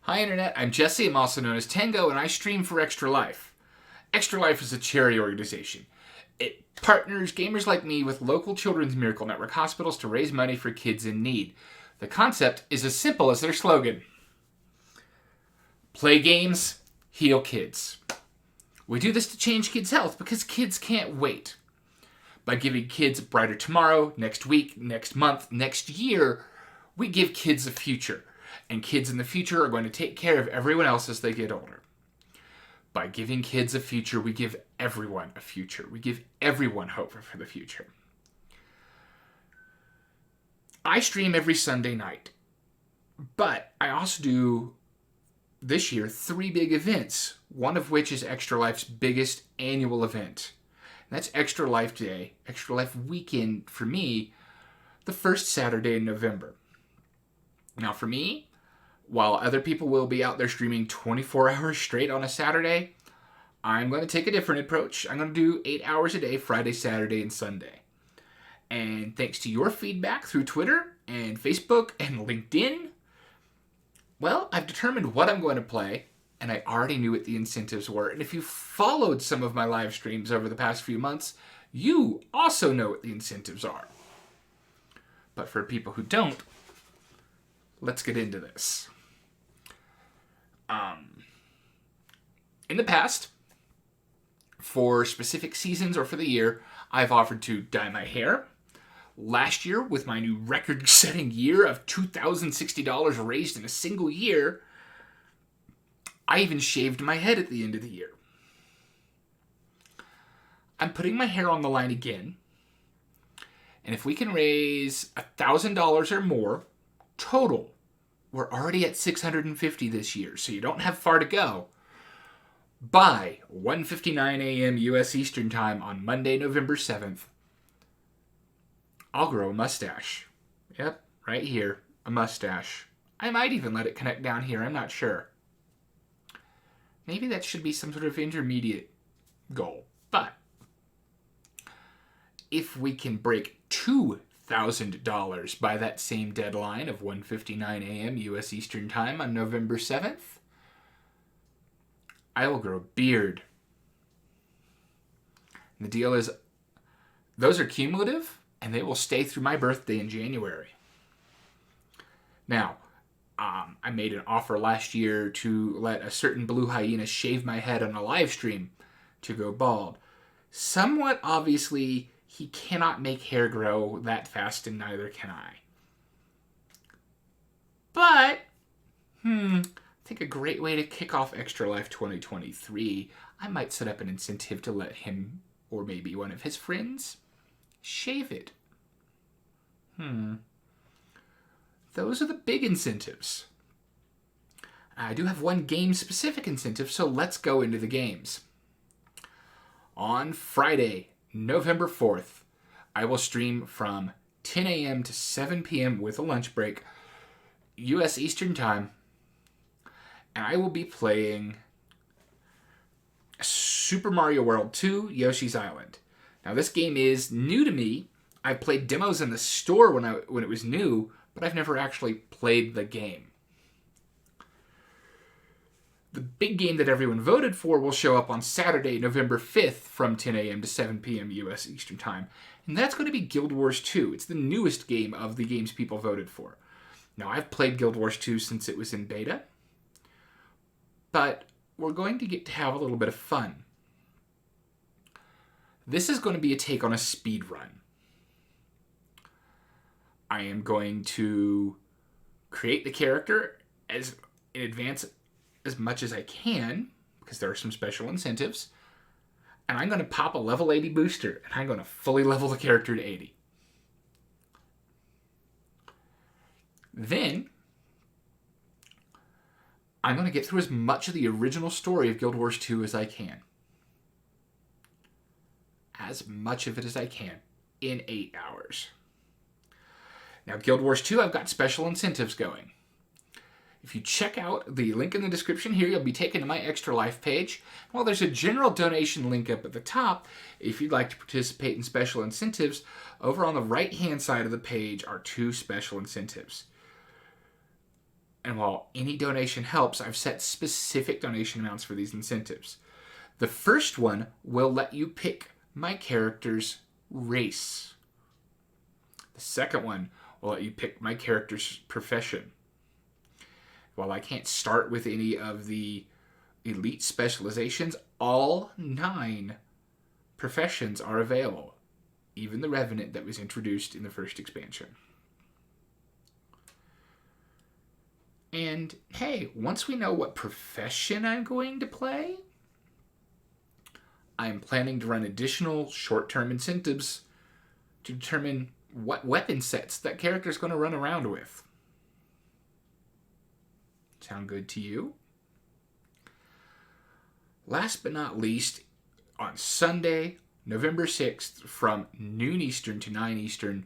Hi Internet, I'm Jesse, I'm also known as Tango, and I stream for Extra Life. Extra Life is a charity organization. It partners gamers like me with local Children's Miracle Network hospitals to raise money for kids in need. The concept is as simple as their slogan. Play games, heal kids. We do this to change kids' health because kids can't wait. By giving kids a brighter tomorrow, next week, next month, next year, we give kids a future. And kids in the future are going to take care of everyone else as they get older. By giving kids a future, we give everyone a future. We give everyone hope for the future. I stream every Sunday night. But I also do, this year, 3 big events. One of which is Extra Life's biggest annual event. And that's Extra Life Day, Extra Life Weekend for me, the first Saturday in November. Now for me, while other people will be out there streaming 24 hours straight on a Saturday, I'm going to take a different approach. I'm going to do 8 hours a day, Friday, Saturday, and Sunday. And thanks to your feedback through Twitter and Facebook and LinkedIn, well, I've determined what I'm going to play, and I already knew what the incentives were. And if you followed some of my live streams over the past few months, you also know what the incentives are. But for people who don't, let's get into this. In the past, for specific seasons or for the year, I've offered to dye my hair. Last year, with my new record-setting year of $2,060 raised in a single year, I even shaved my head at the end of the year. I'm putting my hair on the line again, and if we can raise $1,000 or more total, we're already at $650 this year, so you don't have far to go. By 1:59 a.m. U.S. Eastern Time on Monday, November 7th, I'll grow a mustache. Yep, right here, a mustache. I might even let it connect down here, I'm not sure. Maybe that should be some sort of intermediate goal. But if we can break $2,000 by that same deadline of 1:59 a.m. U.S. Eastern Time on November 7th, I will grow a beard. And the deal is, those are cumulative, and they will stay through my birthday in January. Now, I made an offer last year to let a certain blue hyena shave my head on a live stream to go bald. Somewhat obviously, he cannot make hair grow that fast, and neither can I. But, I think a great way to kick off Extra Life 2023, I might set up an incentive to let him, or maybe one of his friends, shave it. Those are the big incentives. I do have one game-specific incentive, so let's go into the games. On Friday, November 4th, I will stream from 10 a.m. to 7 p.m. with a lunch break, U.S. Eastern Time, and I will be playing Super Mario World 2 Yoshi's Island. Now, this game is new to me. I played demos in the store when it was new, but I've never actually played the game. The big game that everyone voted for will show up on Saturday, November 5th from 10 a.m. to 7 p.m. U.S. Eastern Time. And that's going to be Guild Wars 2. It's the newest game of the games people voted for. Now, I've played Guild Wars 2 since it was in beta. But we're going to get to have a little bit of fun. This is going to be a take on a speed run. I am going to create the character in advance as much as I can, because there are some special incentives, and I'm going to pop a level 80 booster, and I'm going to fully level the character to 80. Then, I'm going to get through as much of the original story of Guild Wars 2 as I can. As much of it as I can in 8 hours. Now, Guild Wars 2, I've got special incentives going. If you check out the link in the description here, you'll be taken to my Extra Life page. Well, there's a general donation link up at the top. If you'd like to participate in special incentives, over on the right-hand side of the page are 2 special incentives. And while any donation helps, I've set specific donation amounts for these incentives. The first one will let you pick my character's race. The second one will let you pick my character's profession. While I can't start with any of the elite specializations, all 9 professions are available. Even the Revenant that was introduced in the first expansion. And hey, once we know what profession I'm going to play, I'm planning to run additional short-term incentives to determine what weapon sets that character's going to run around with. Sound good to you? Last but not least, on Sunday, November 6th, from noon Eastern to 9 Eastern,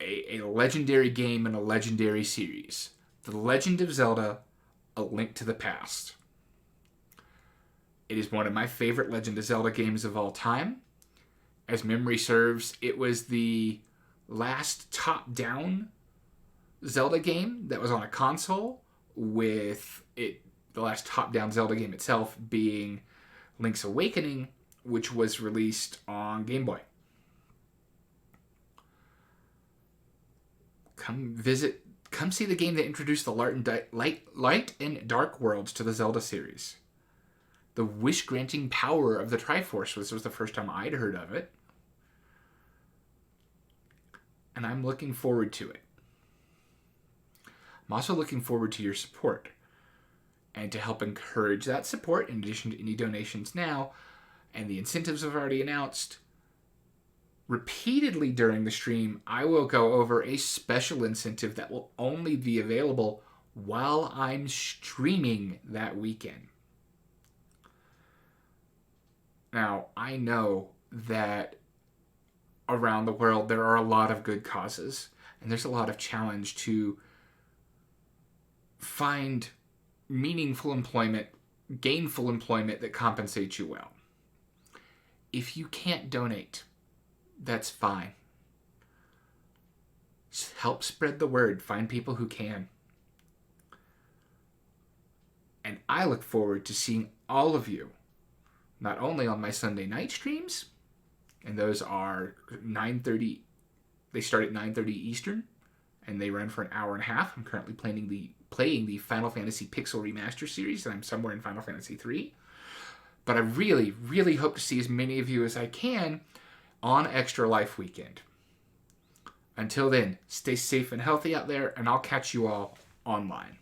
a legendary game and a legendary series. The Legend of Zelda: A Link to the Past. It is one of my favorite Legend of Zelda games of all time. As memory serves, it was the last top-down Zelda game that was on a console, with the last top-down Zelda game itself being Link's Awakening, which was released on Game Boy. Come see the game that introduced the light and dark worlds to the Zelda series. The wish-granting power of the Triforce was the first time I'd heard of it. And I'm looking forward to it. I'm also looking forward to your support. And to help encourage that support, in addition to any donations now, and the incentives I've already announced, repeatedly during the stream, I will go over a special incentive that will only be available while I'm streaming that weekend. Now, I know that around the world there are a lot of good causes, and there's a lot of challenge to find meaningful employment, gainful employment that compensates you well. If you can't donate, that's fine. Just help spread the word. Find people who can. And I look forward to seeing all of you, not only on my Sunday night streams, and those are 9:30, they start at 9:30 Eastern, and they run for an hour and a half. I'm currently playing the Final Fantasy Pixel Remaster series, and I'm somewhere in Final Fantasy 3. But I really, really hope to see as many of you as I can on Extra Life Weekend. Until then, stay safe and healthy out there, and I'll catch you all online.